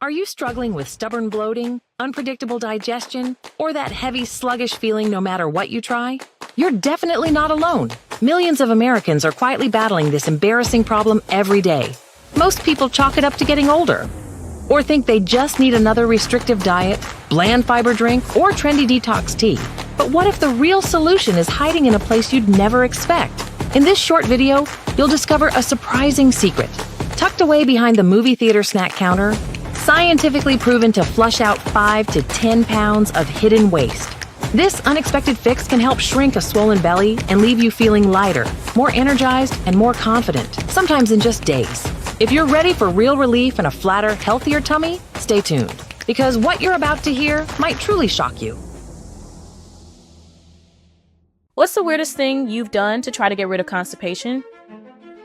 Are you struggling with stubborn bloating, unpredictable digestion, or that heavy, sluggish feeling no matter what you try? You're definitely not alone. Millions of Americans are quietly battling this embarrassing problem every day. Most people chalk it up to getting older, or think they just need another restrictive diet, bland fiber drink, or trendy detox tea. But what if the real solution is hiding in a place you'd never expect? In this short video, you'll discover a surprising secret. Tucked away behind the movie theater snack counter, scientifically proven to flush out 5 to 10 pounds of hidden waste. This unexpected fix can help shrink a swollen belly and leave you feeling lighter, more energized, and more confident, sometimes in just days. If you're ready for real relief and a flatter, healthier tummy, stay tuned, because what you're about to hear might truly shock you. What's the weirdest thing you've done to try to get rid of constipation?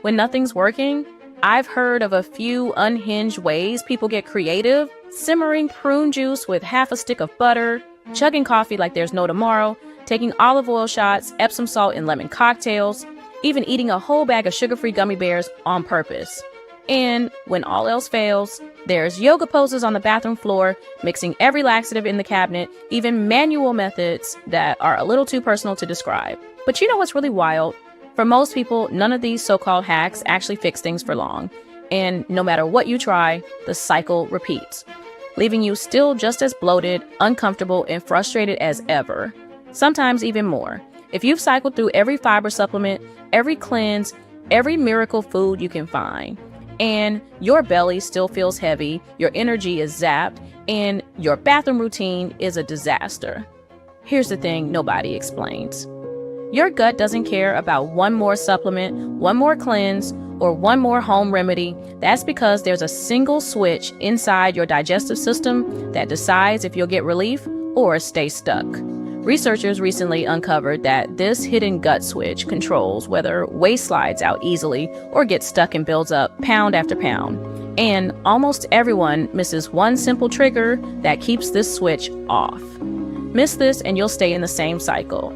When nothing's working, I've heard of a few unhinged ways people get creative: simmering prune juice with half a stick of butter, chugging coffee like there's no tomorrow, taking olive oil shots, Epsom salt and lemon cocktails, even eating a whole bag of sugar-free gummy bears on purpose. And when all else fails, there's yoga poses on the bathroom floor, mixing every laxative in the cabinet, even manual methods that are a little too personal to describe. But you know what's really wild? For most people, none of these so-called hacks actually fix things for long. And no matter what you try, the cycle repeats, leaving you still just as bloated, uncomfortable, and frustrated as ever. Sometimes even more. If you've cycled through every fiber supplement, every cleanse, every miracle food you can find, and your belly still feels heavy, your energy is zapped, and your bathroom routine is a disaster. Here's the thing nobody explains. Your gut doesn't care about one more supplement, one more cleanse, or one more home remedy. That's because there's a single switch inside your digestive system that decides if you'll get relief or stay stuck. Researchers recently uncovered that this hidden gut switch controls whether waste slides out easily or gets stuck and builds up pound after pound. And almost everyone misses one simple trigger that keeps this switch off. Miss this and you'll stay in the same cycle.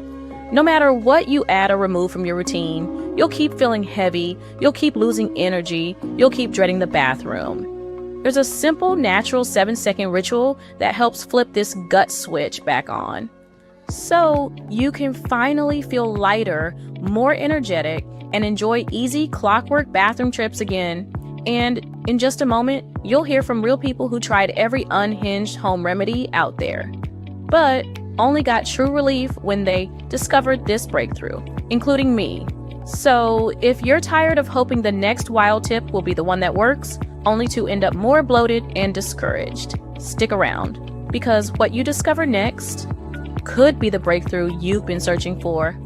No matter what you add or remove from your routine, you'll keep feeling heavy, you'll keep losing energy, you'll keep dreading the bathroom. There's a simple, natural 7-second ritual that helps flip this gut switch back on, so you can finally feel lighter, more energetic, and enjoy easy clockwork bathroom trips again. And in just a moment, you'll hear from real people who tried every unhinged home remedy out there, but only got true relief when they discovered this breakthrough, including me. So if you're tired of hoping the next wild tip will be the one that works, only to end up more bloated and discouraged, stick around, because what you discover next could be the breakthrough you've been searching for.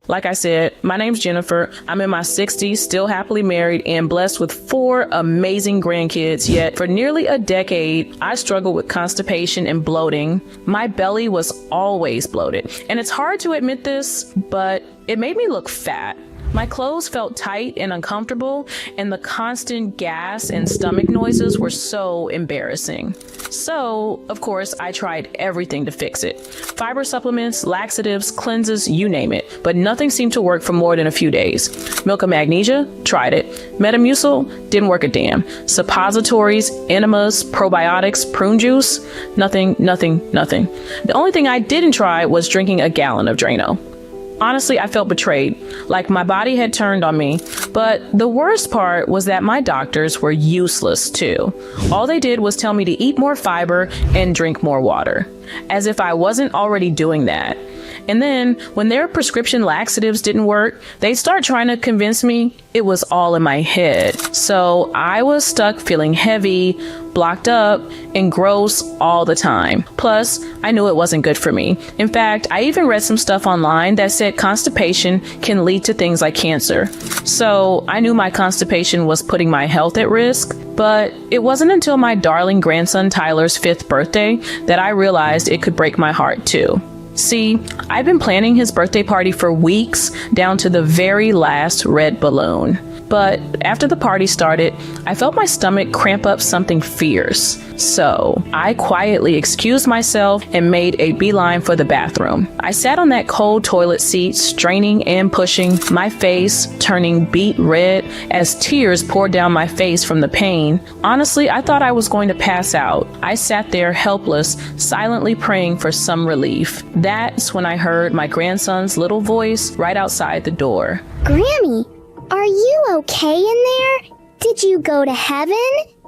Like I said, my name's Jennifer. I'm in my 60s, still happily married, and blessed with 4 amazing grandkids. Yet for nearly a decade, I struggled with constipation and bloating. My belly was always bloated. And it's hard to admit this, but it made me look fat. My clothes felt tight and uncomfortable, and the constant gas and stomach noises were so embarrassing. So, of course, I tried everything to fix it. Fiber supplements, laxatives, cleanses, you name it. But nothing seemed to work for more than a few days. Milk of magnesia? Tried it. Metamucil? Didn't work a damn. Suppositories, enemas, probiotics, prune juice? Nothing. The only thing I didn't try was drinking a gallon of Drano. Honestly, I felt betrayed, like my body had turned on me. But the worst part was that my doctors were useless too. All they did was tell me to eat more fiber and drink more water, as if I wasn't already doing that. And then when their prescription laxatives didn't work, they'd start trying to convince me it was all in my head. So I was stuck feeling heavy, blocked up, and gross all the time. Plus, I knew it wasn't good for me. In fact, I even read some stuff online that said constipation can lead to things like cancer. So I knew my constipation was putting my health at risk. But it wasn't until my darling grandson Tyler's 5th birthday that I realized it could break my heart too. See, I've been planning his birthday party for weeks, down to the very last red balloon. But after the party started, I felt my stomach cramp up something fierce. So I quietly excused myself and made a beeline for the bathroom. I sat on that cold toilet seat, straining and pushing, my face turning beet red as tears poured down my face from the pain. Honestly, I thought I was going to pass out. I sat there helpless, silently praying for some relief. That's when I heard my grandson's little voice right outside the door. Grammy, are you okay in there? Did you go to heaven?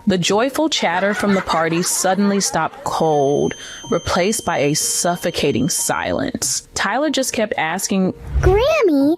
The joyful chatter from the party suddenly stopped cold, replaced by a suffocating silence. Tyler just kept asking, Grammy,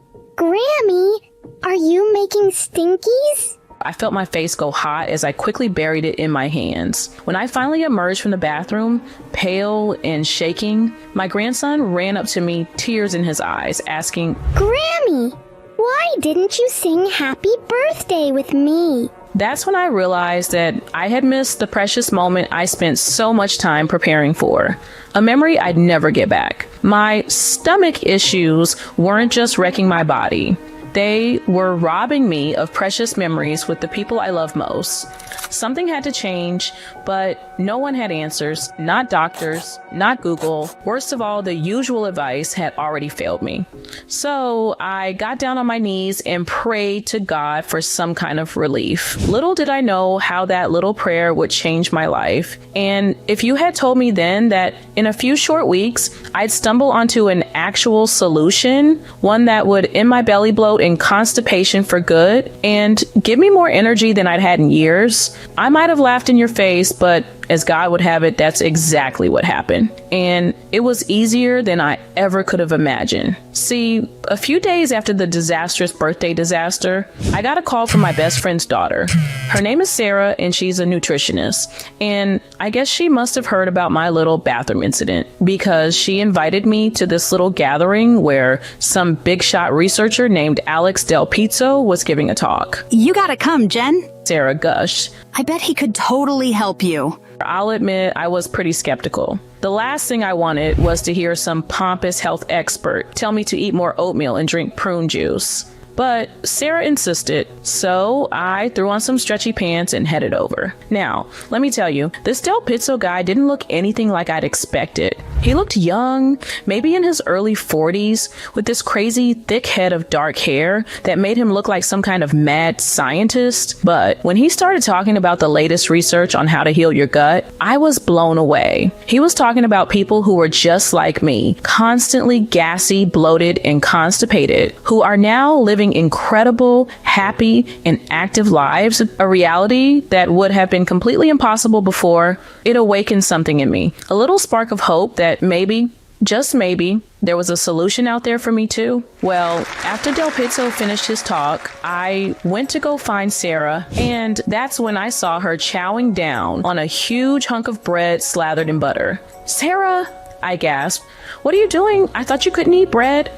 are you making stinkies? I felt my face go hot as I quickly buried it in my hands. When I finally emerged from the bathroom, pale and shaking, my grandson ran up to me, tears in his eyes, asking, Grammy, why didn't you sing happy birthday with me? That's when I realized that I had missed the precious moment I spent so much time preparing for. A memory I'd never get back. My stomach issues weren't just wrecking my body. They were robbing me of precious memories with the people I love most. Something had to change, but no one had answers. Not doctors, not Google. Worst of all, the usual advice had already failed me. So I got down on my knees and prayed to God for some kind of relief. Little did I know how that little prayer would change my life. And if you had told me then that in a few short weeks, I'd stumble onto an actual solution, one that would end my belly bloat and constipation for good and give me more energy than I'd had in years, I might have laughed in your face, but as God would have it, that's exactly what happened. And it was easier than I ever could have imagined. See, a few days after the disastrous birthday disaster, I got a call from my best friend's daughter. Her name is Sarah, and she's a nutritionist. And I guess she must have heard about my little bathroom incident because she invited me to this little gathering where some big shot researcher named Alex Del Pizzo was giving a talk. You gotta come, Jen. Sarah gushed. I bet he could totally help you. I'll admit I was pretty skeptical. The last thing I wanted was to hear some pompous health expert tell me to eat more oatmeal and drink prune juice. But Sarah insisted, so I threw on some stretchy pants and headed over. Now, let me tell you, this Del Pizzo guy didn't look anything like I'd expected. He looked young, maybe in his early 40s, with this crazy thick head of dark hair that made him look like some kind of mad scientist. But when he started talking about the latest research on how to heal your gut, I was blown away. He was talking about people who were just like me, constantly gassy, bloated, and constipated, who are now living incredible, happy, and active lives, a reality that would have been completely impossible before. It awakened something in me, a little spark of hope that maybe, just maybe, there was a solution out there for me too. Well, after Del Pizzo finished his talk, I went to go find Sarah, and that's when I saw her chowing down on a huge hunk of bread slathered in butter. Sarah, I gasped, what are you doing? I thought you couldn't eat bread.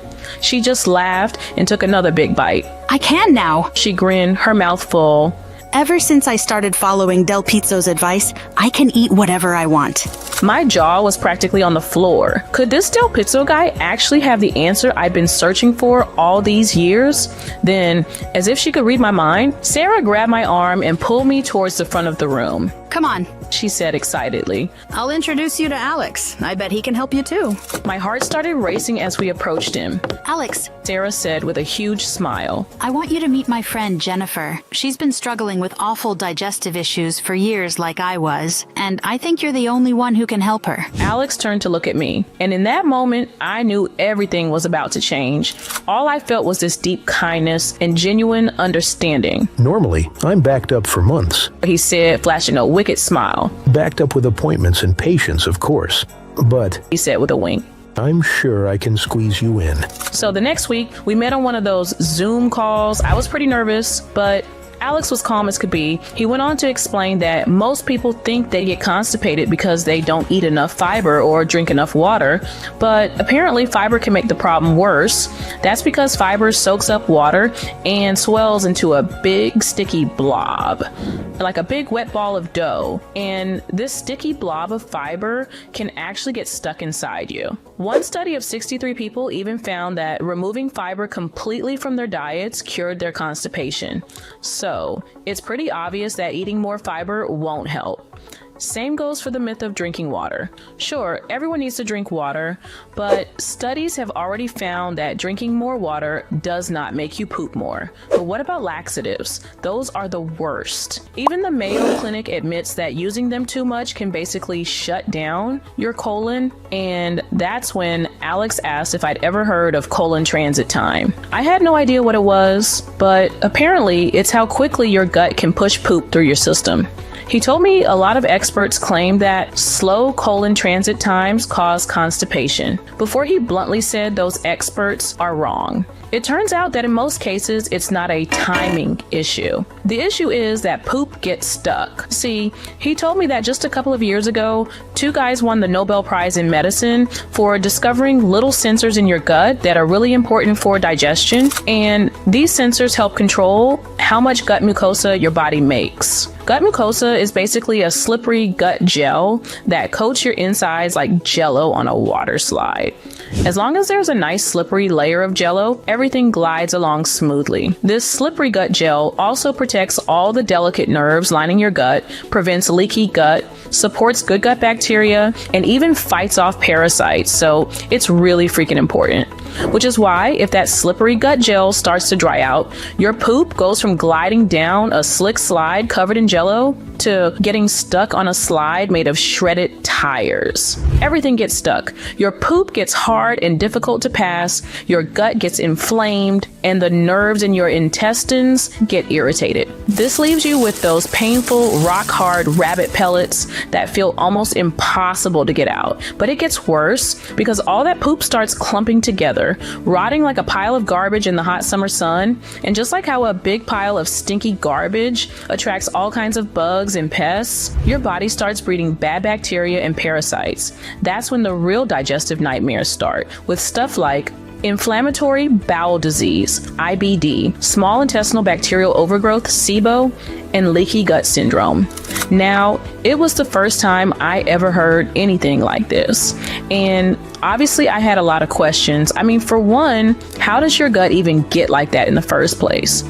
She just laughed and took another big bite. I can now. She grinned, her mouth full. Ever since I started following Del Pizzo's advice, I can eat whatever I want. My jaw was practically on the floor. Could this Del Pizzo guy actually have the answer I'd been searching for all these years? Then, as if she could read my mind, Sarah grabbed my arm and pulled me towards the front of the room. Come on, she said excitedly. I'll introduce you to Alex. I bet he can help you too. My heart started racing as we approached him. Alex, Sarah said with a huge smile. I want you to meet my friend Jennifer. She's been struggling with awful digestive issues for years like I was, and I think you're the only one who can help her. Alex turned to look at me, and in that moment, I knew everything was about to change. All I felt was this deep kindness and genuine understanding. Normally, I'm backed up for months, He said, flashing a wicked smile. backed up with appointments and patients, of course. But He said with a wink. I'm sure I can squeeze you in. So the next week, we met on one of those Zoom calls. I was pretty nervous, but Alex was calm as could be. He went on to explain that most people think they get constipated because they don't eat enough fiber or drink enough water, but apparently fiber can make the problem worse. That's because fiber soaks up water and swells into a big sticky blob. like a big wet ball of dough, and this sticky blob of fiber can actually get stuck inside you. One study of 63 people even found that removing fiber completely from their diets cured their constipation. So it's pretty obvious that eating more fiber won't help. Same goes for the myth of drinking water. Sure, everyone needs to drink water, but studies have already found that drinking more water does not make you poop more. But what about laxatives? Those are the worst. Even the Mayo Clinic admits that using them too much can basically shut down your colon, and that's when Alex asked if I'd ever heard of colon transit time. I had no idea what it was, but apparently it's how quickly your gut can push poop through your system. He told me a lot of experts claim that slow colon transit times cause constipation, before he bluntly said those experts are wrong. It turns out that in most cases, it's not a timing issue. The issue is that poop gets stuck. See, he told me that just a couple of years ago, 2 guys won the Nobel Prize in medicine for discovering little sensors in your gut that are really important for digestion, and these sensors help control how much gut mucosa your body makes. Gut mucosa is basically a slippery gut gel that coats your insides like jello on a water slide. As long as there's a nice slippery layer of jello, everything glides along smoothly. This slippery gut gel also protects all the delicate nerves lining your gut, prevents leaky gut, supports good gut bacteria, and even fights off parasites, so it's really freaking important. Which is why if that slippery gut gel starts to dry out, your poop goes from gliding down a slick slide covered in jello to getting stuck on a slide made of shredded tires. Everything gets stuck. Your poop gets hard and difficult to pass, your gut gets inflamed, and the nerves in your intestines get irritated. This leaves you with those painful, rock-hard rabbit pellets that feel almost impossible to get out. But it gets worse because all that poop starts clumping together, rotting like a pile of garbage in the hot summer sun. And just like how a big pile of stinky garbage attracts all kinds of bugs and pests, your body starts breeding bad bacteria and parasites. That's when the real digestive nightmares start, with stuff like inflammatory bowel disease, IBD, small intestinal bacterial overgrowth, SIBO, and leaky gut syndrome. Now, it was the first time I ever heard anything like this. And obviously I had a lot of questions. I mean, for one, how does your gut even get like that in the first place?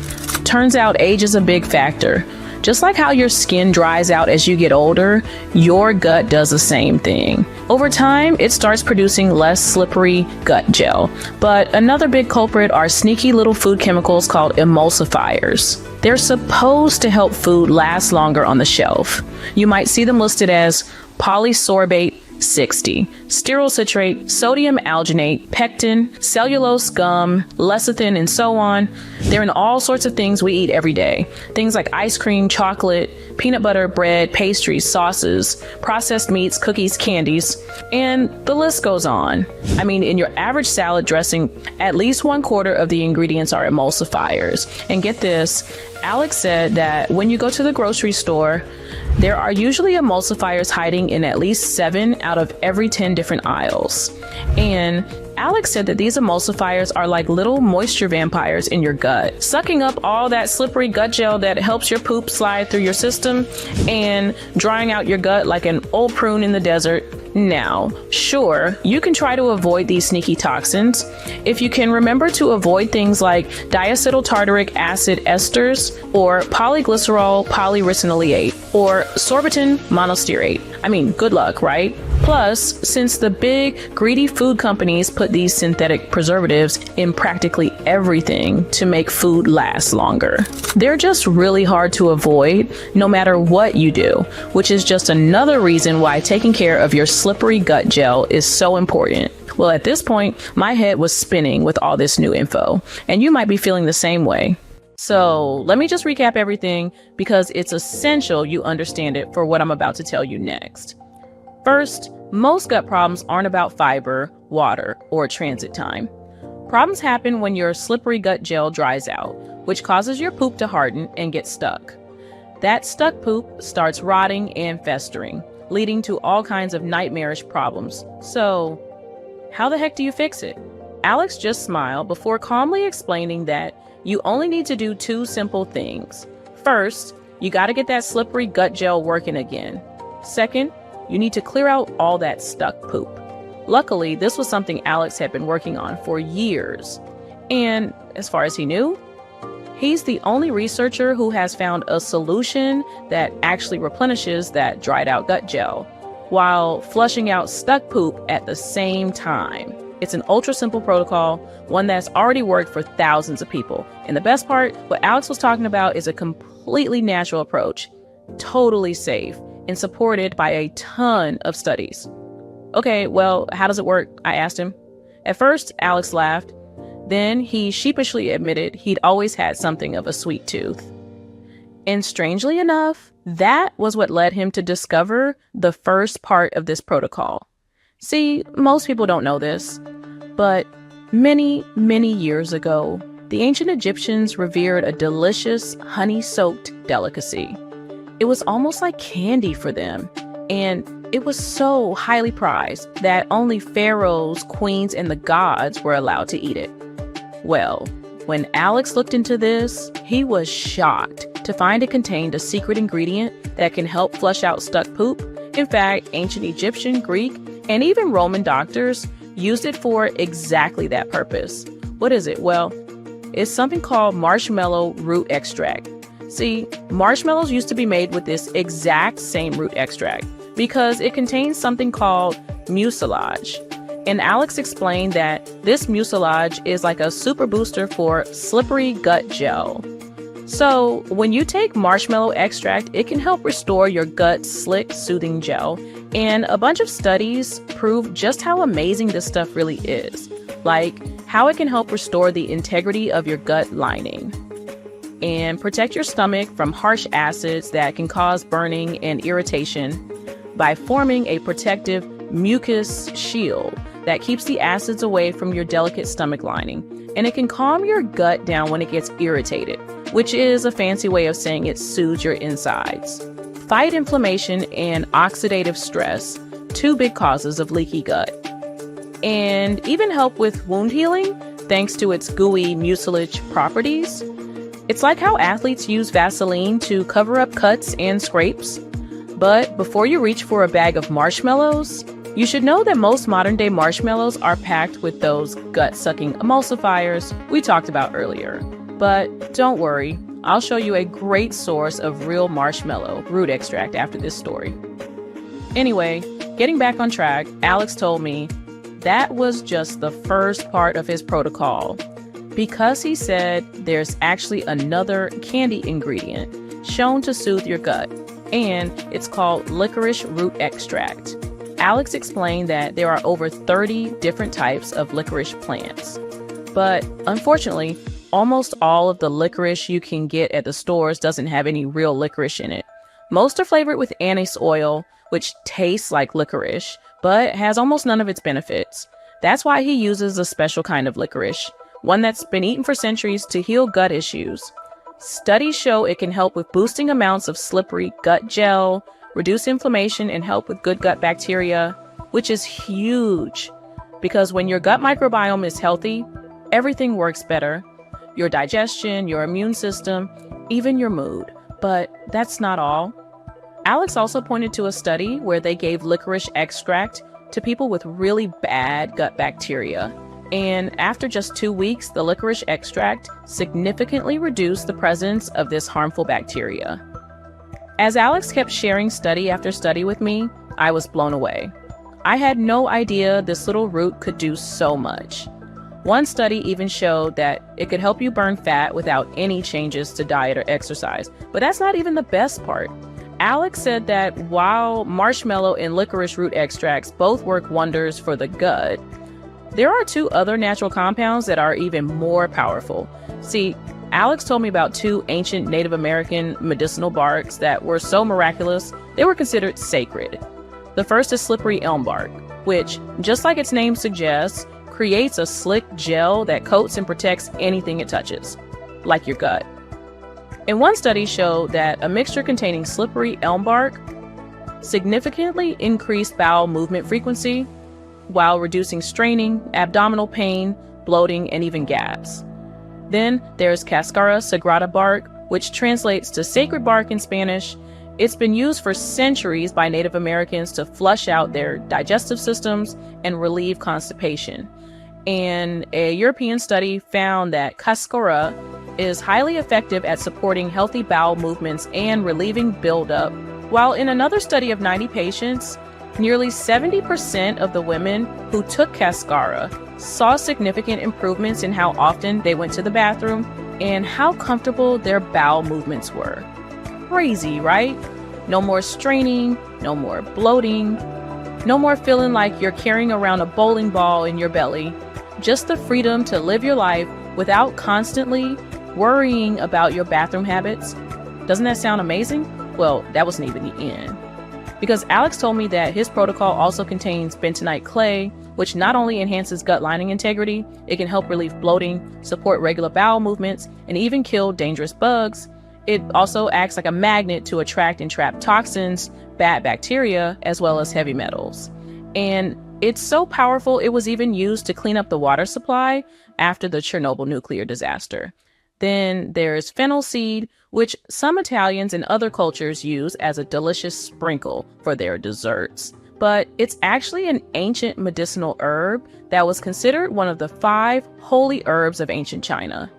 Turns out age is a big factor. Just like how your skin dries out as you get older, your gut does the same thing. Over time, it starts producing less slippery gut gel. But another big culprit are sneaky little food chemicals called emulsifiers. They're supposed to help food last longer on the shelf. You might see them listed as polysorbate 60, stearyl citrate, sodium alginate, pectin, cellulose gum, lecithin, and so on. They're in all sorts of things we eat every day. Things like ice cream, chocolate, peanut butter, bread, pastries, sauces, processed meats, cookies, candies, and the list goes on. I mean, in your average salad dressing, at least 1/4 of the ingredients are emulsifiers. And get this, Alex said that when you go to the grocery store, there are usually emulsifiers hiding in at least 7 out of every 10 different aisles. And Alex said that these emulsifiers are like little moisture vampires in your gut, sucking up all that slippery gut gel that helps your poop slide through your system and drying out your gut like an old prune in the desert. Now, sure, you can try to avoid these sneaky toxins if you can remember to avoid things like diacetyl tartaric acid esters or polyglycerol polyricinoleate or sorbitan monostearate. I mean, good luck, right? Plus, since the big, greedy food companies put these synthetic preservatives in practically everything to make food last longer, they're just really hard to avoid no matter what you do, which is just another reason why taking care of your slippery gut gel is so important. Well, at this point, my head was spinning with all this new info, and you might be feeling the same way. So let me just recap everything because it's essential you understand it for what I'm about to tell you next. First, most gut problems aren't about fiber, water, or transit time. Problems happen when your slippery gut gel dries out, which causes your poop to harden and get stuck. That stuck poop starts rotting and festering, leading to all kinds of nightmarish problems. So, how the heck do you fix it? Alex just smiled before calmly explaining that you only need to do 2 simple things. First, you got to get that slippery gut gel working again. Second, you need to clear out all that stuck poop. Luckily, this was something Alex had been working on for years. And as far as he knew, he's the only researcher who has found a solution that actually replenishes that dried out gut gel while flushing out stuck poop at the same time. It's an ultra simple protocol, one that's already worked for thousands of people. And the best part, what Alex was talking about is a completely natural approach, totally safe, and supported by a ton of studies. Okay, well, how does it work? I asked him. At first, Alex laughed. Then he sheepishly admitted he'd always had something of a sweet tooth. And strangely enough, that was what led him to discover the first part of this protocol. See, most people don't know this, but many, many years ago, the ancient Egyptians revered a delicious honey-soaked delicacy. It was almost like candy for them, and it was so highly prized that only pharaohs, queens, and the gods were allowed to eat it. Well, when Alex looked into this, he was shocked to find it contained a secret ingredient that can help flush out stuck poop. In fact, ancient Egyptian, Greek, and even Roman doctors used it for exactly that purpose. What is it? Well, it's something called marshmallow root extract. See, marshmallows used to be made with this exact same root extract because it contains something called mucilage. And Alex explained that this mucilage is like a super booster for slippery gut gel. So when you take marshmallow extract, it can help restore your gut's slick, soothing gel. And a bunch of studies prove just how amazing this stuff really is, like how it can help restore the integrity of your gut lining and protect your stomach from harsh acids that can cause burning and irritation by forming a protective mucus shield that keeps the acids away from your delicate stomach lining. And it can calm your gut down when it gets irritated, which is a fancy way of saying it soothes your insides. Fight inflammation and oxidative stress, two big causes of leaky gut. And even help with wound healing, thanks to its gooey mucilage properties. It's like how athletes use Vaseline to cover up cuts and scrapes. But before you reach for a bag of marshmallows, you should know that most modern-day marshmallows are packed with those gut-sucking emulsifiers we talked about earlier. But don't worry, I'll show you a great source of real marshmallow root extract after this story. Anyway, getting back on track, Alex told me that was just the first part of his protocol, because he said there's actually another candy ingredient shown to soothe your gut, and it's called licorice root extract. Alex explained that there are over 30 different types of licorice plants. But unfortunately, almost all of the licorice you can get at the stores doesn't have any real licorice in it. Most are flavored with anise oil, which tastes like licorice, but has almost none of its benefits. That's why he uses a special kind of licorice, one that's been eaten for centuries to heal gut issues. Studies show it can help with boosting amounts of slippery gut gel, reduce inflammation, and help with good gut bacteria, which is huge. Because when your gut microbiome is healthy, everything works better. Your digestion, your immune system, even your mood. But that's not all. Alex also pointed to a study where they gave licorice extract to people with really bad gut bacteria. And after just 2 weeks, the licorice extract significantly reduced the presence of this harmful bacteria. As Alex kept sharing study after study with me, I was blown away. I had no idea this little root could do so much. One study even showed that it could help you burn fat without any changes to diet or exercise. But that's not even the best part. Alex said that while marshmallow and licorice root extracts both work wonders for the gut, there are 2 other natural compounds that are even more powerful. See, Alex told me about 2 ancient Native American medicinal barks that were so miraculous, they were considered sacred. The first is slippery elm bark, which, just like its name suggests, creates a slick gel that coats and protects anything it touches, like your gut. And one study showed that a mixture containing slippery elm bark significantly increased bowel movement frequency while reducing straining, abdominal pain, bloating, and even gas. Then there's Cascara Sagrada bark, which translates to sacred bark in Spanish. It's been used for centuries by Native Americans to flush out their digestive systems and relieve constipation. And a European study found that Cascara is highly effective at supporting healthy bowel movements and relieving buildup. While in another study of 90 patients, nearly 70% of the women who took Cascara saw significant improvements in how often they went to the bathroom and how comfortable their bowel movements were. Crazy, right? No more straining, no more bloating, no more feeling like you're carrying around a bowling ball in your belly. Just the freedom to live your life without constantly worrying about your bathroom habits. Doesn't that sound amazing? Well, that wasn't even the end. Because Alex told me that his protocol also contains bentonite clay, which not only enhances gut lining integrity, it can help relieve bloating, support regular bowel movements, and even kill dangerous bugs. It also acts like a magnet to attract and trap toxins, bad bacteria, as well as heavy metals. And it's so powerful, it was even used to clean up the water supply after the Chernobyl nuclear disaster. Then there's fennel seed, which some Italians and other cultures use as a delicious sprinkle for their desserts. But it's actually an ancient medicinal herb that was considered one of the 5 holy herbs of ancient China.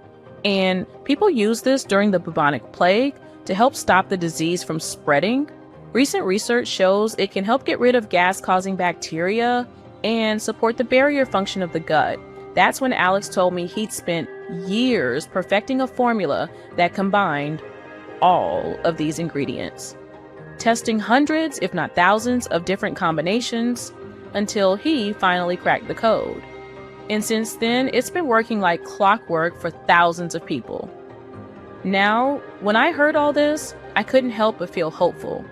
And people used this during the bubonic plague to help stop the disease from spreading. Recent research shows it can help get rid of gas-causing bacteria and support the barrier function of the gut. That's when Alex told me he'd spent years perfecting a formula that combined all of these ingredients, testing hundreds, if not thousands, of different combinations until he finally cracked the code. And since then, it's been working like clockwork for thousands of people. Now, when I heard all this, I couldn't help but feel hopeful.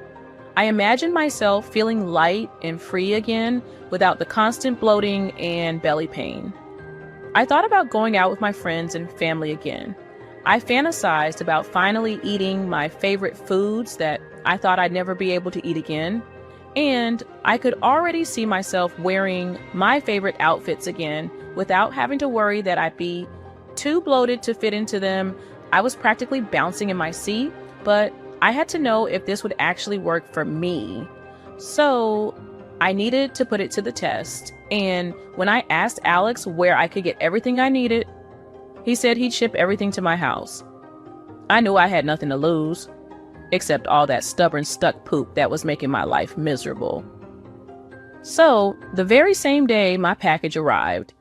I imagined myself feeling light and free again without the constant bloating and belly pain. I thought about going out with my friends and family again. I fantasized about finally eating my favorite foods that I thought I'd never be able to eat again. And I could already see myself wearing my favorite outfits again without having to worry that I'd be too bloated to fit into them. I was practically bouncing in my seat, but I had to know if this would actually work for me. So I needed to put it to the test. And when I asked Alex where I could get everything I needed, he said he'd ship everything to my house. I knew I had nothing to lose, except all that stubborn stuck poop that was making my life miserable. So the very same day my package arrived,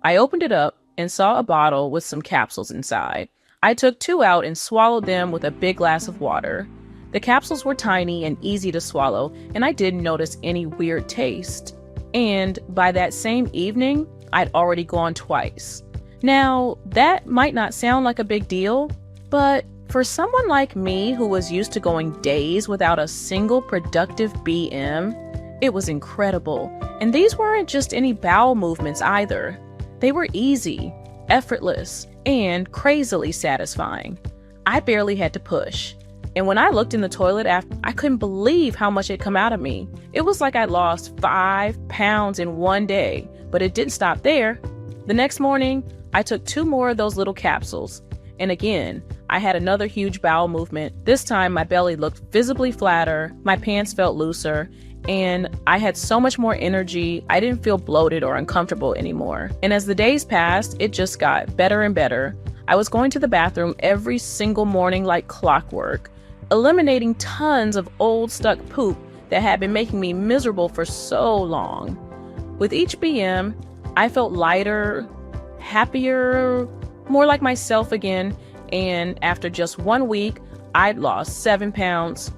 I opened it up and saw a bottle with some capsules inside. I took 2 out and swallowed them with a big glass of water. The capsules were tiny and easy to swallow, and I didn't notice any weird taste. And by that same evening, I'd already gone twice. Now, that might not sound like a big deal, but for someone like me who was used to going days without a single productive BM, it was incredible. And these weren't just any bowel movements either. They were easy, effortless, and crazily satisfying. I barely had to push. And when I looked in the toilet after, I couldn't believe how much had come out of me. It was like I'd lost 5 pounds in one day, but it didn't stop there. The next morning, I took 2 more of those little capsules. And again, I had another huge bowel movement. This time, my belly looked visibly flatter, my pants felt looser, and I had so much more energy. I didn't feel bloated or uncomfortable anymore. And as the days passed, it just got better and better. I was going to the bathroom every single morning like clockwork, eliminating tons of old stuck poop that had been making me miserable for so long. With each BM, I felt lighter, happier, more like myself again, and after just 1 week, I'd lost 7 pounds.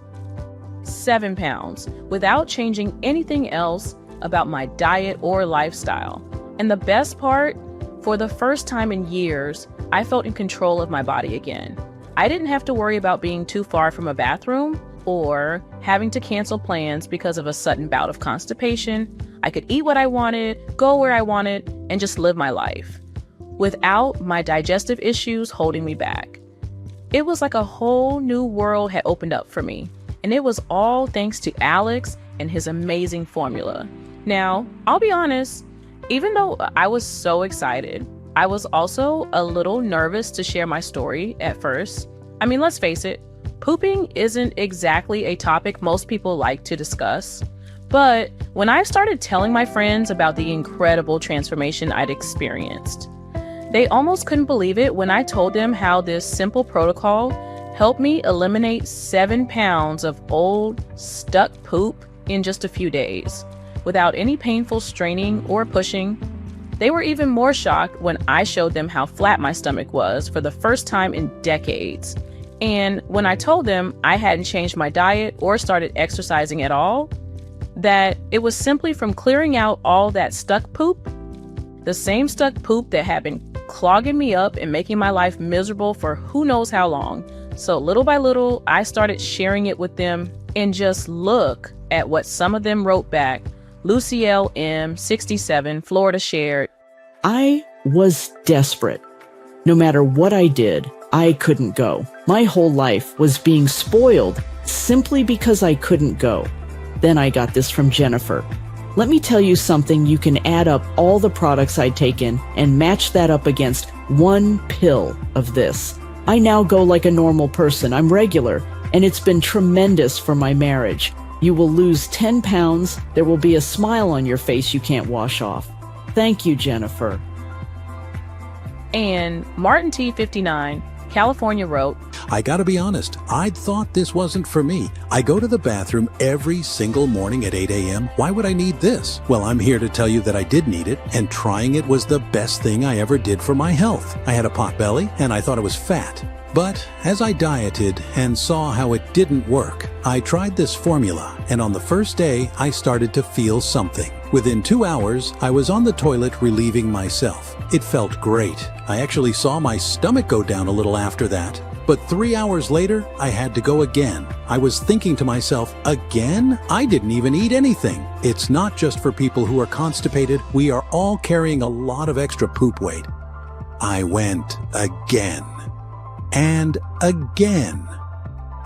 7 pounds, without changing anything else about my diet or lifestyle. And the best part, for the first time in years, I felt in control of my body again. I didn't have to worry about being too far from a bathroom or having to cancel plans because of a sudden bout of constipation. I could eat what I wanted, go where I wanted, and just live my life without my digestive issues holding me back. It was like a whole new world had opened up for me, and it was all thanks to Alex and his amazing formula. Now, I'll be honest, even though I was so excited, I was also a little nervous to share my story at first. I mean, let's face it, pooping isn't exactly a topic most people like to discuss. But when I started telling my friends about the incredible transformation I'd experienced, they almost couldn't believe it when I told them how this simple protocol helped me eliminate 7 pounds of old, stuck poop in just a few days, without any painful straining or pushing. They were even more shocked when I showed them how flat my stomach was for the first time in decades. And when I told them I hadn't changed my diet or started exercising at all, that it was simply from clearing out all that stuck poop, the same stuck poop that had been clogging me up and making my life miserable for who knows how long. So little by little, I started sharing it with them, and just look at what some of them wrote back. Lucielle M, 67, Florida shared, I was desperate. No matter what I did, I couldn't go. My whole life was being spoiled simply because I couldn't go. Then I got this from Jennifer. Let me tell you something. You can add up all the products I'd taken and match that up against one pill of this. I now go like a normal person. I'm regular, and it's been tremendous for my marriage. You will lose 10 pounds. There will be a smile on your face you can't wash off. Thank you, Jennifer. And Martin T, 59, California wrote, I gotta be honest, I'd thought this wasn't for me. I go to the bathroom every single morning at 8 a.m. Why would I need this? Well, I'm here to tell you that I did need it, and trying it was the best thing I ever did for my health. I had a pot belly, and I thought it was fat. But as I dieted and saw how it didn't work, I tried this formula, and on the first day, I started to feel something. Within 2 hours, I was on the toilet relieving myself. It felt great. I actually saw my stomach go down a little after that. But 3 hours later, I had to go again. I was thinking to myself, again? I didn't even eat anything. It's not just for people who are constipated. We are all carrying a lot of extra poop weight. I went again. And again.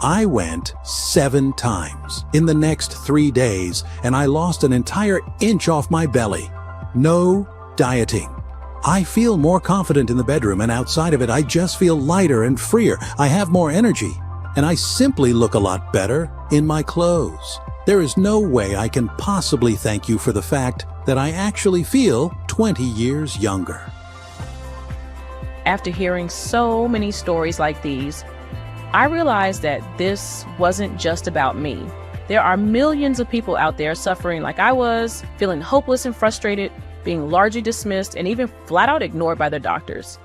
I went 7 times in the next 3 days, and I lost an entire inch off my belly. No dieting. I feel more confident in the bedroom, and outside of it, I just feel lighter and freer. I have more energy, and I simply look a lot better in my clothes. There is no way I can possibly thank you for the fact that I actually feel 20 years younger. After hearing so many stories like these, I realized that this wasn't just about me. There are millions of people out there suffering like I was, feeling hopeless and frustrated, being largely dismissed, and even flat out ignored by their doctors,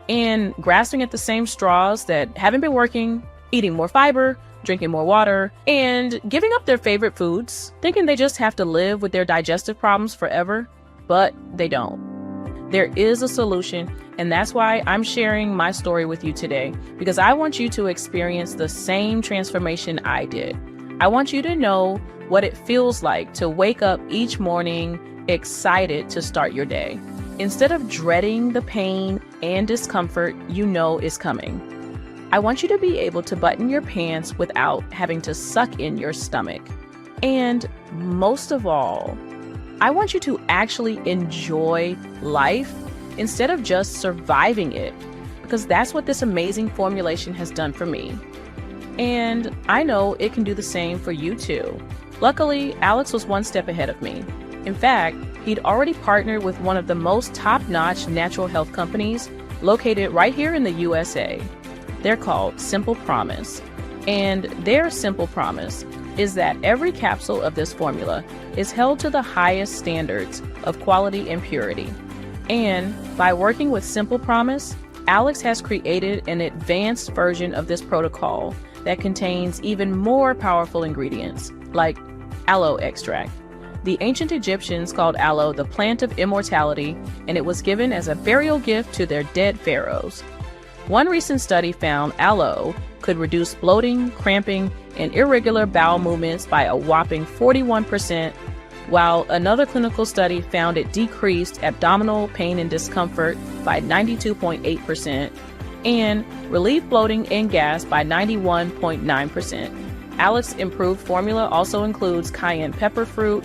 and grasping at the same straws that haven't been working, eating more fiber, drinking more water, and giving up their favorite foods, thinking they just have to live with their digestive problems forever, but they don't. There is a solution, and that's why I'm sharing my story with you today, because I want you to experience the same transformation I did. I want you to know what it feels like to wake up each morning excited to start your day, instead of dreading the pain and discomfort you know is coming. I want you to be able to button your pants without having to suck in your stomach. And most of all, I want you to actually enjoy life instead of just surviving it, because that's what this amazing formulation has done for me. And I know it can do the same for you too. Luckily, Alex was one step ahead of me. In fact, he'd already partnered with one of the most top-notch natural health companies located right here in the USA. They're called Simple Promise. And their Simple Promise is that every capsule of this formula is held to the highest standards of quality and purity. And by working with Simple Promise, Alex has created an advanced version of this protocol that contains even more powerful ingredients, like aloe extract. The ancient Egyptians called aloe the plant of immortality, and it was given as a burial gift to their dead pharaohs. One recent study found aloe could reduce bloating, cramping, and irregular bowel movements by a whopping 41%, while another clinical study found it decreased abdominal pain and discomfort by 92.8% and relieved bloating and gas by 91.9%. Alex's improved formula also includes cayenne pepper fruit,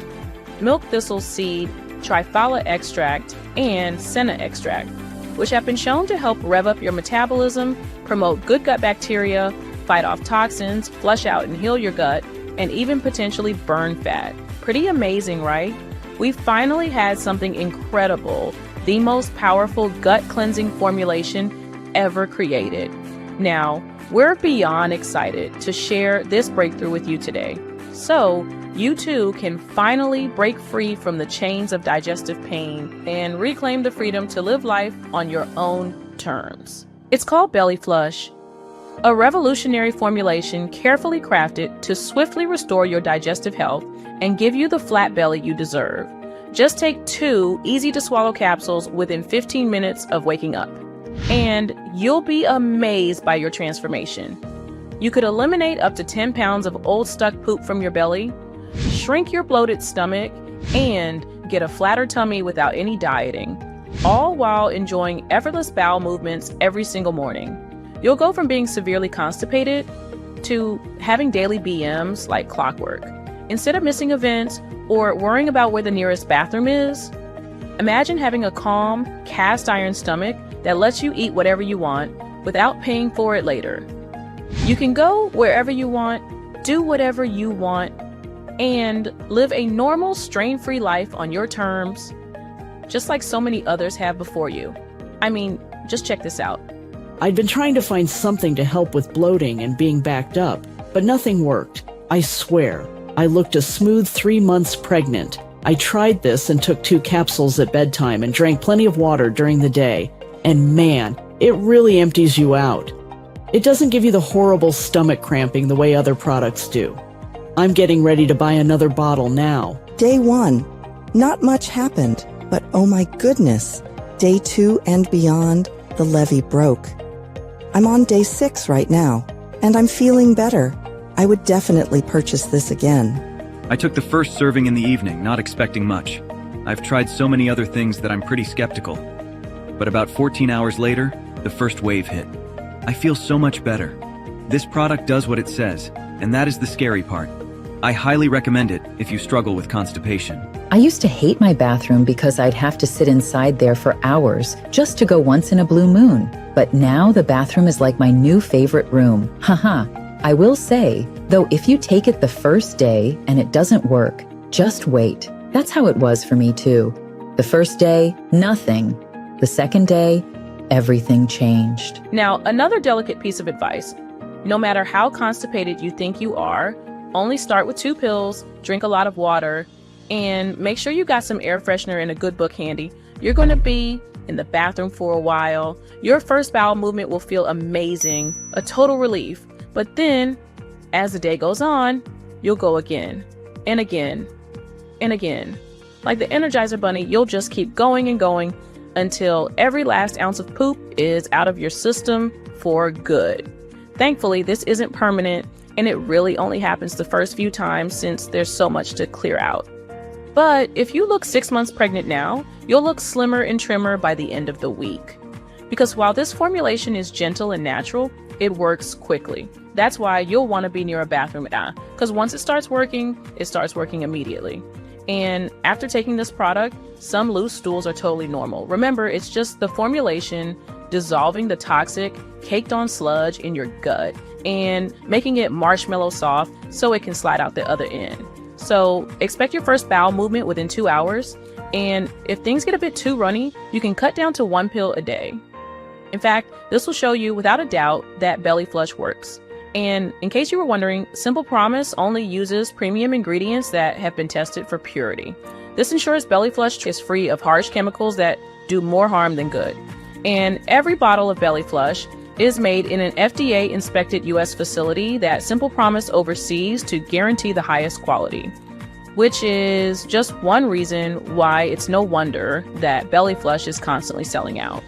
milk thistle seed, triphala extract, and senna extract. which have been shown to help rev up your metabolism, promote good gut bacteria, fight off toxins, flush out and heal your gut, and even potentially burn fat. Pretty amazing, right? We finally had something incredible, the most powerful gut cleansing formulation ever created. Now, we're beyond excited to share this breakthrough with you today, so you too can finally break free from the chains of digestive pain and reclaim the freedom to live life on your own terms. It's called Belly Flush, a revolutionary formulation carefully crafted to swiftly restore your digestive health and give you the flat belly you deserve. Just take 2 easy-to-swallow capsules within 15 minutes of waking up, and you'll be amazed by your transformation. You could eliminate up to 10 pounds of old stuck poop from your belly, shrink your bloated stomach, and get a flatter tummy without any dieting, all while enjoying effortless bowel movements every single morning. You'll go from being severely constipated to having daily BMs like clockwork. Instead of missing events or worrying about where the nearest bathroom is, imagine having a calm, cast iron stomach that lets you eat whatever you want without paying for it later. You can go wherever you want, do whatever you want, and live a normal, strain-free life on your terms, just like so many others have before you. I mean, just check this out. I'd been trying to find something to help with bloating and being backed up, but nothing worked. I swear, I looked a smooth 3 months pregnant. I tried this and took 2 capsules at bedtime and drank plenty of water during the day. And man, it really empties you out. It doesn't give you the horrible stomach cramping the way other products do. I'm getting ready to buy another bottle now. Day 1. Not much happened, but oh my goodness. Day 2 and beyond, the levee broke. I'm on day 6 right now, and I'm feeling better. I would definitely purchase this again. I took the first serving in the evening, not expecting much. I've tried so many other things that I'm pretty skeptical. But about 14 hours later, the first wave hit. I feel so much better. This product does what it says, and that is the scary part. I highly recommend it if you struggle with constipation. I used to hate my bathroom because I'd have to sit inside there for hours just to go once in a blue moon. But now the bathroom is like my new favorite room. Haha. I will say, though, if you take it the first day and it doesn't work, just wait. That's how it was for me too. The first day, nothing. The second day, everything changed. Now, another delicate piece of advice. No matter how constipated you think you are, only start with 2 pills, drink a lot of water, and make sure you got some air freshener and a good book handy. You're going to be in the bathroom for a while. Your first bowel movement will feel amazing, a total relief. But then, as the day goes on, you'll go again and again and again. Like the Energizer Bunny, you'll just keep going and going until every last ounce of poop is out of your system for good. Thankfully, this isn't permanent, and it really only happens the first few times since there's so much to clear out. But if you look 6 months pregnant now, you'll look slimmer and trimmer by the end of the week. Because while this formulation is gentle and natural, it works quickly. That's why you'll want to be near a bathroom because once it starts working immediately. And after taking this product, some loose stools are totally normal. Remember, it's just the formulation dissolving the toxic, caked on sludge in your gut and making it marshmallow soft so it can slide out the other end. So expect your first bowel movement within 2 hours. And if things get a bit too runny, you can cut down to 1 pill a day. In fact, this will show you without a doubt that Belly Flush works. And in case you were wondering, Simple Promise only uses premium ingredients that have been tested for purity. This ensures Belly Flush is free of harsh chemicals that do more harm than good. And every bottle of Belly Flush is made in an FDA-inspected U.S. facility that Simple Promise oversees to guarantee the highest quality, which is just one reason why it's no wonder that Belly Flush is constantly selling out.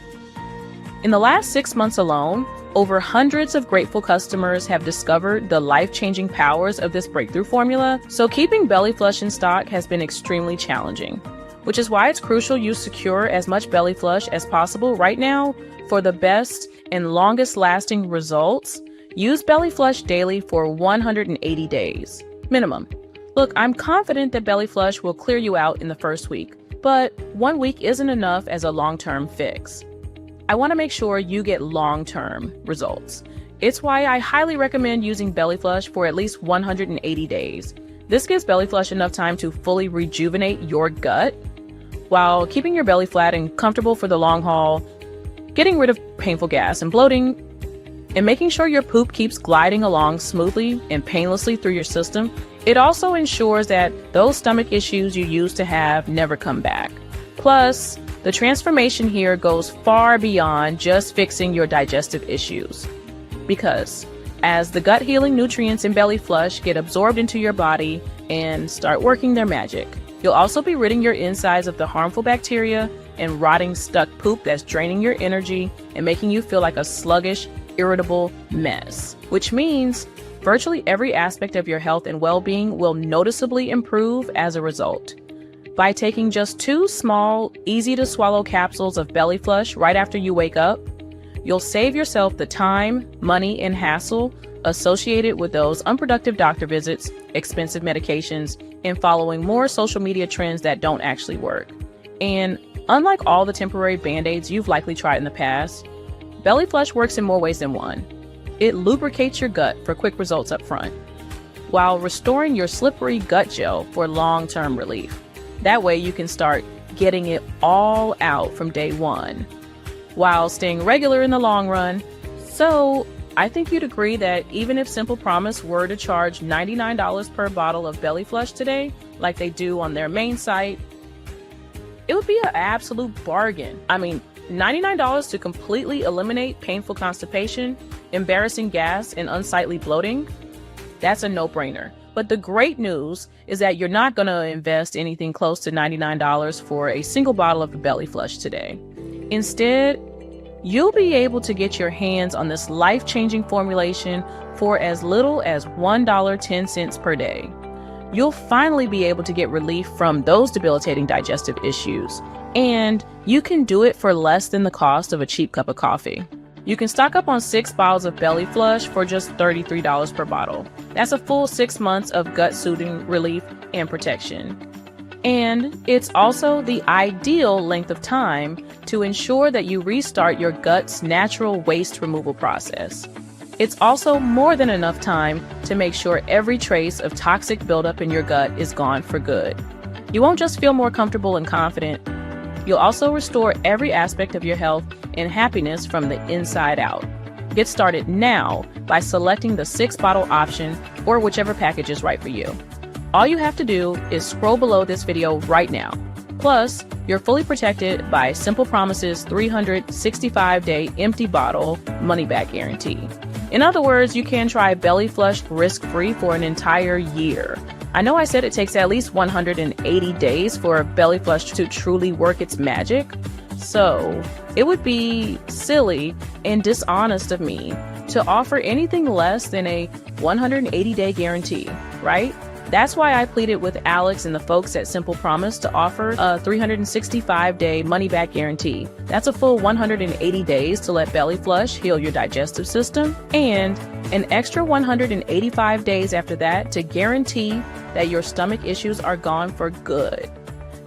In the last 6 months alone, over hundreds of grateful customers have discovered the life-changing powers of this breakthrough formula, so keeping Belly Flush in stock has been extremely challenging, which is why it's crucial you secure as much Belly Flush as possible right now. For the best and longest-lasting results, use Belly Flush daily for 180 days, minimum. Look, I'm confident that Belly Flush will clear you out in the first week, but 1 week isn't enough as a long-term fix. I want to make sure you get long-term results. It's why I highly recommend using Belly Flush for at least 180 days. This gives Belly Flush enough time to fully rejuvenate your gut while keeping your belly flat and comfortable for the long haul, getting rid of painful gas and bloating, and making sure your poop keeps gliding along smoothly and painlessly through your system. It also ensures that those stomach issues you used to have never come back. Plus, the transformation here goes far beyond just fixing your digestive issues. Because as the gut healing nutrients in Belly Flush get absorbed into your body and start working their magic, you'll also be ridding your insides of the harmful bacteria and rotting stuck poop that's draining your energy and making you feel like a sluggish, irritable mess. Which means virtually every aspect of your health and well-being will noticeably improve as a result. By taking just 2 small, easy-to-swallow capsules of Belly Flush right after you wake up, you'll save yourself the time, money, and hassle associated with those unproductive doctor visits, expensive medications, and following more social media trends that don't actually work. And unlike all the temporary band-aids you've likely tried in the past, Belly Flush works in more ways than one. It lubricates your gut for quick results up front, while restoring your slippery gut gel for long-term relief. That way you can start getting it all out from day one, while staying regular in the long run. So I think you'd agree that even if Simple Promise were to charge $99 per bottle of Belly Flush today, like they do on their main site, it would be an absolute bargain. I mean, $99 to completely eliminate painful constipation, embarrassing gas, and unsightly bloating? That's a no-brainer. But the great news is that you're not going to invest anything close to $99 for a single bottle of Belly Flush today. Instead, you'll be able to get your hands on this life-changing formulation for as little as $1.10 per day. You'll finally be able to get relief from those debilitating digestive issues, and you can do it for less than the cost of a cheap cup of coffee. You can stock up on 6 bottles of Belly Flush for just $33 per bottle. That's a full 6 months of gut-soothing relief and protection. And it's also the ideal length of time to ensure that you restart your gut's natural waste removal process. It's also more than enough time to make sure every trace of toxic buildup in your gut is gone for good. You won't just feel more comfortable and confident, you'll also restore every aspect of your health and happiness from the inside out. Get started now by selecting the 6-bottle option or whichever package is right for you. All you have to do is scroll below this video right now. Plus, you're fully protected by Simple Promise's 365-day empty bottle money-back guarantee. In other words, you can try Belly Flush risk-free for an entire year. I know I said it takes at least 180 days for Belly Flush to truly work its magic, so it would be silly and dishonest of me to offer anything less than a 180-day guarantee, right? That's why I pleaded with Alex and the folks at Simple Promise to offer a 365-day money-back guarantee. That's a full 180 days to let Belly Flush heal your digestive system, and an extra 185 days after that to guarantee that your stomach issues are gone for good.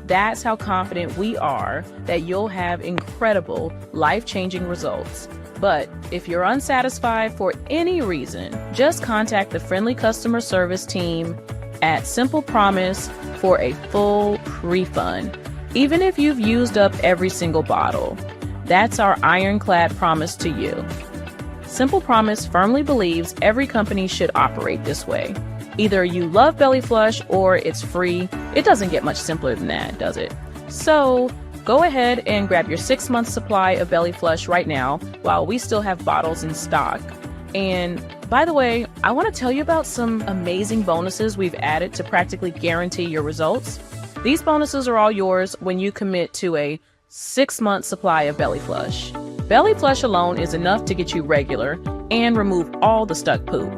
That's how confident we are that you'll have incredible, life-changing results. But if you're unsatisfied for any reason, just contact the friendly customer service team at Simple Promise for a full refund, even if you've used up every single bottle. That's our ironclad promise to you. Simple Promise firmly believes every company should operate this way. Either you love Belly Flush or it's free. It doesn't get much simpler than that, does it? So go ahead and grab your 6-month supply of Belly Flush right now while we still have bottles in stock. And by the way, I want to tell you about some amazing bonuses we've added to practically guarantee your results. These bonuses are all yours when you commit to a 6-month supply of Belly Flush. Belly Flush alone is enough to get you regular and remove all the stuck poop.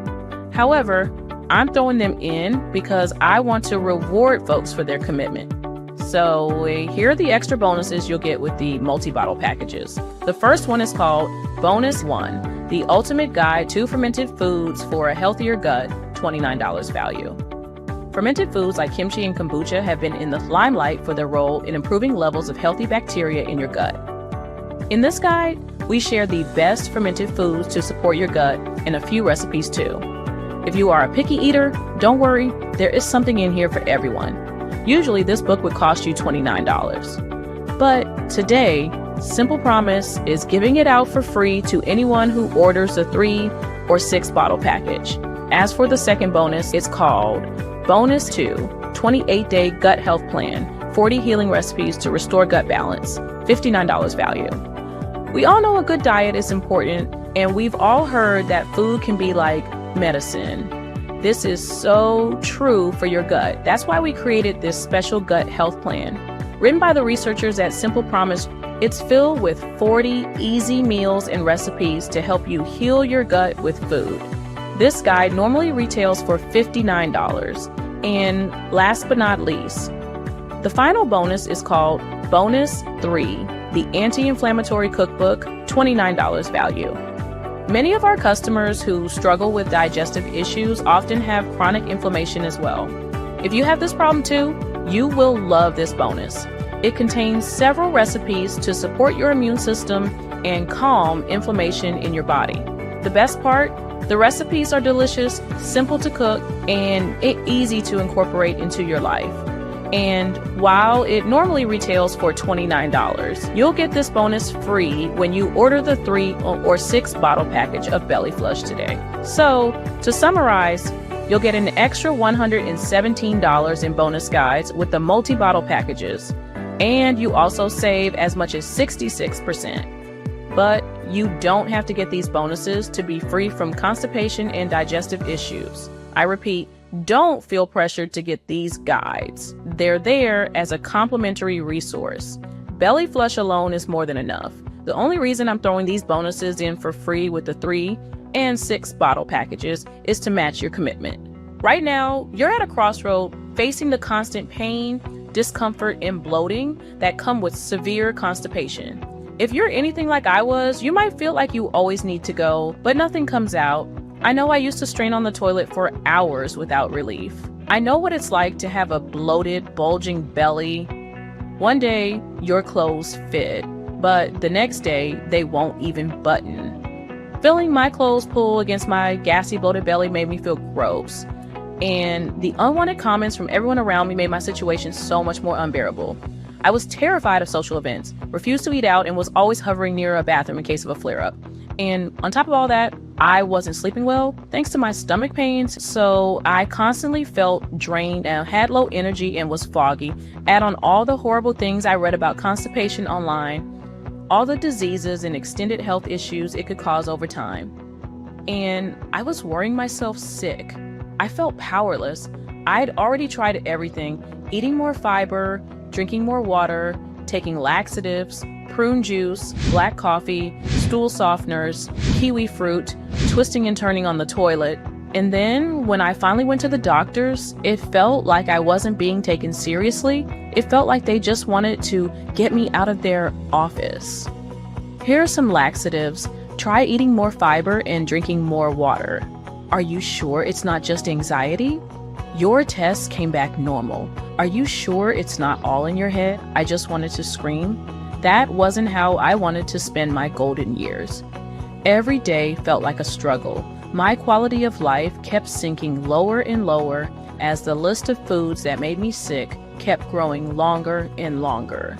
However, I'm throwing them in because I want to reward folks for their commitment. So here are the extra bonuses you'll get with the multi-bottle packages. The first one is called Bonus 1, the ultimate guide to fermented foods for a healthier gut, $29 value. Fermented foods like kimchi and kombucha have been in the limelight for their role in improving levels of healthy bacteria in your gut. In this guide, we share the best fermented foods to support your gut and a few recipes too. If you are a picky eater, don't worry, there is something in here for everyone. Usually this book would cost you $29. But today, Simple Promise is giving it out for free to anyone who orders a 3 or 6 bottle package. As for the second bonus, it's called Bonus 2, 28-Day Gut Health Plan, 40 Healing Recipes to Restore Gut Balance, $59 value. We all know a good diet is important, and we've all heard that food can be like medicine. This is so true for your gut. That's why we created this special gut health plan. Written by the researchers at Simple Promise, it's filled with 40 easy meals and recipes to help you heal your gut with food. This guide normally retails for $59. And last but not least, the final bonus is called Bonus 3, the Anti-Inflammatory Cookbook, $29 value. Many of our customers who struggle with digestive issues often have chronic inflammation as well. If you have this problem too, you will love this bonus. It contains several recipes to support your immune system and calm inflammation in your body. The best part, the recipes are delicious, simple to cook, and easy to incorporate into your life. And while it normally retails for $29, you'll get this bonus free when you order the 3 or 6 bottle package of Belly Flush today. So, to summarize, you'll get an extra $117 in bonus guides with the multi-bottle packages, and you also save as much as 66%. But you don't have to get these bonuses to be free from constipation and digestive issues. I repeat, don't feel pressured to get these guides. They're there as a complimentary resource. Belly Flush alone is more than enough. The only reason I'm throwing these bonuses in for free with the 3 and 6 bottle packages is to match your commitment. Right now, you're at a crossroad facing the constant pain, discomfort, and bloating that come with severe constipation. If you're anything like I was, you might feel like you always need to go, but nothing comes out. I know I used to strain on the toilet for hours without relief. I know what it's like to have a bloated, bulging belly. One day, your clothes fit, but the next day, they won't even button. Feeling my clothes pull against my gassy, bloated belly made me feel gross. And the unwanted comments from everyone around me made my situation so much more unbearable. I was terrified of social events, refused to eat out, and was always hovering near a bathroom in case of a flare-up. And on top of all that, I wasn't sleeping well thanks to my stomach pains, so I constantly felt drained and had low energy and was foggy. Add on all the horrible things I read about constipation online, all the diseases and extended health issues it could cause over time. And I was worrying myself sick. I felt powerless. I'd already tried everything, eating more fiber, drinking more water, taking laxatives, prune juice, black coffee, stool softeners, kiwi fruit, twisting and turning on the toilet. And then when I finally went to the doctors, it felt like I wasn't being taken seriously. It felt like they just wanted to get me out of their office. Here are some laxatives. Try eating more fiber and drinking more water. Are you sure it's not just anxiety? Your tests came back normal. Are you sure it's not all in your head? I just wanted to scream. That wasn't how I wanted to spend my golden years. Every day felt like a struggle. My quality of life kept sinking lower and lower as the list of foods that made me sick kept growing longer and longer.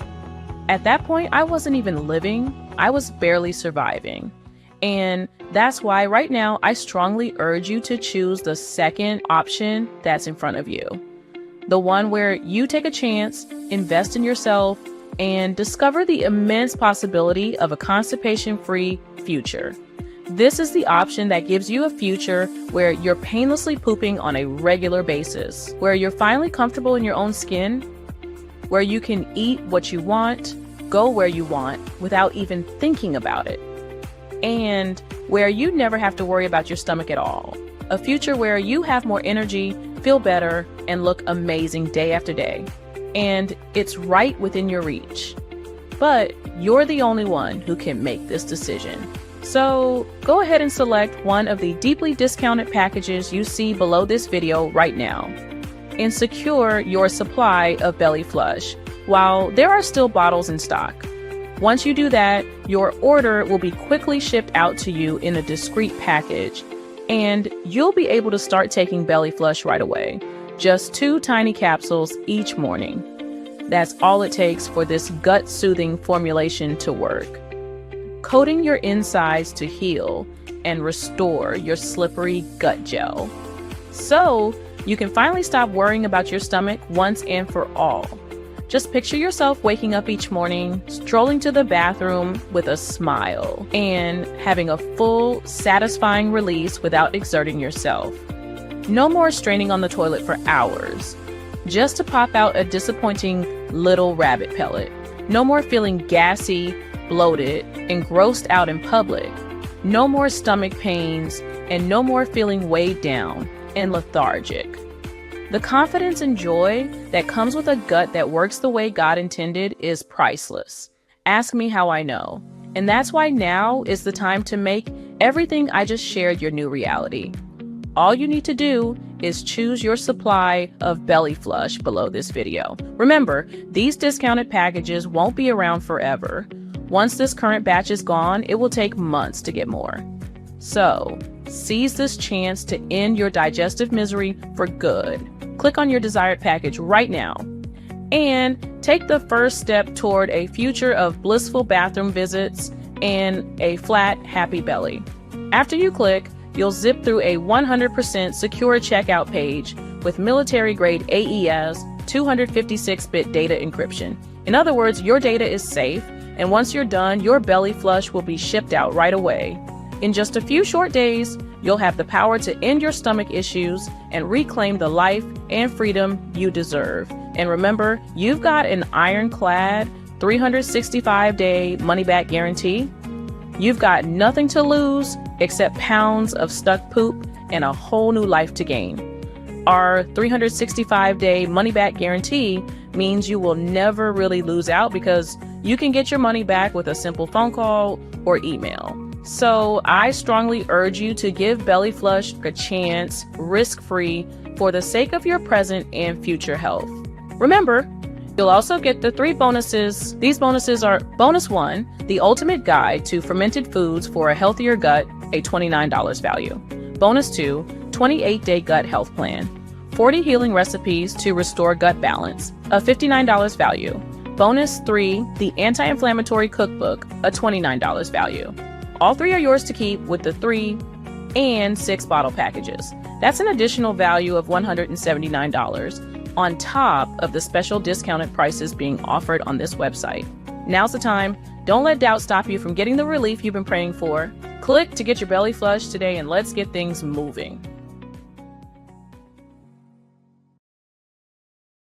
At that point, I wasn't even living. I was barely surviving. And that's why right now I strongly urge you to choose the second option that's in front of you. The one where you take a chance, invest in yourself, and discover the immense possibility of a constipation-free future. This is the option that gives you a future where you're painlessly pooping on a regular basis, where you're finally comfortable in your own skin, where you can eat what you want, go where you want without even thinking about it, and where you never have to worry about your stomach at all. A future where you have more energy, feel better, and look amazing day after day. And it's right within your reach. But you're the only one who can make this decision. So go ahead and select one of the deeply discounted packages you see below this video right now and secure your supply of Belly Flush while there are still bottles in stock. Once you do that, your order will be quickly shipped out to you in a discreet package, and you'll be able to start taking Belly Flush right away. Just 2 tiny capsules each morning. That's all it takes for this gut-soothing formulation to work, coating your insides to heal and restore your slippery gut gel. So you can finally stop worrying about your stomach once and for all. Just picture yourself waking up each morning, strolling to the bathroom with a smile, and having a full, satisfying release without exerting yourself. No more straining on the toilet for hours, just to pop out a disappointing little rabbit pellet. No more feeling gassy, bloated, and grossed out in public. No more stomach pains, and no more feeling weighed down and lethargic. The confidence and joy that comes with a gut that works the way God intended is priceless. Ask me how I know. And that's why now is the time to make everything I just shared your new reality. All you need to do is choose your supply of Belly Flush below this video. Remember, these discounted packages won't be around forever. Once this current batch is gone, it will take months to get more. So, seize this chance to end your digestive misery for good. Click on your desired package right now and take the first step toward a future of blissful bathroom visits and a flat, happy belly. After you click, you'll zip through a 100% secure checkout page with military-grade AES 256-bit data encryption. In other words, your data is safe, and once you're done, your Belly Flush will be shipped out right away. In just a few short days, you'll have the power to end your stomach issues and reclaim the life and freedom you deserve. And remember, you've got an ironclad 365-day money-back guarantee. You've got nothing to lose except pounds of stuck poop and a whole new life to gain. Our 365-day money-back guarantee means you will never really lose out because you can get your money back with a simple phone call or email. So I strongly urge you to give Belly Flush a chance, risk-free, for the sake of your present and future health. Remember, you'll also get the 3 bonuses. These bonuses are Bonus 1, the ultimate guide to fermented foods for a healthier gut, a $29 value. Bonus 2, 28-day gut health plan. 40 healing recipes to restore gut balance, a $59 value. Bonus 3, the anti-inflammatory cookbook, a $29 value. All 3 are yours to keep with the 3 and 6 bottle packages. That's an additional value of $179 on top of the special discounted prices being offered on this website. Now's the time. Don't let doubt stop you from getting the relief you've been praying for. Click to get your Belly Flush today and let's get things moving.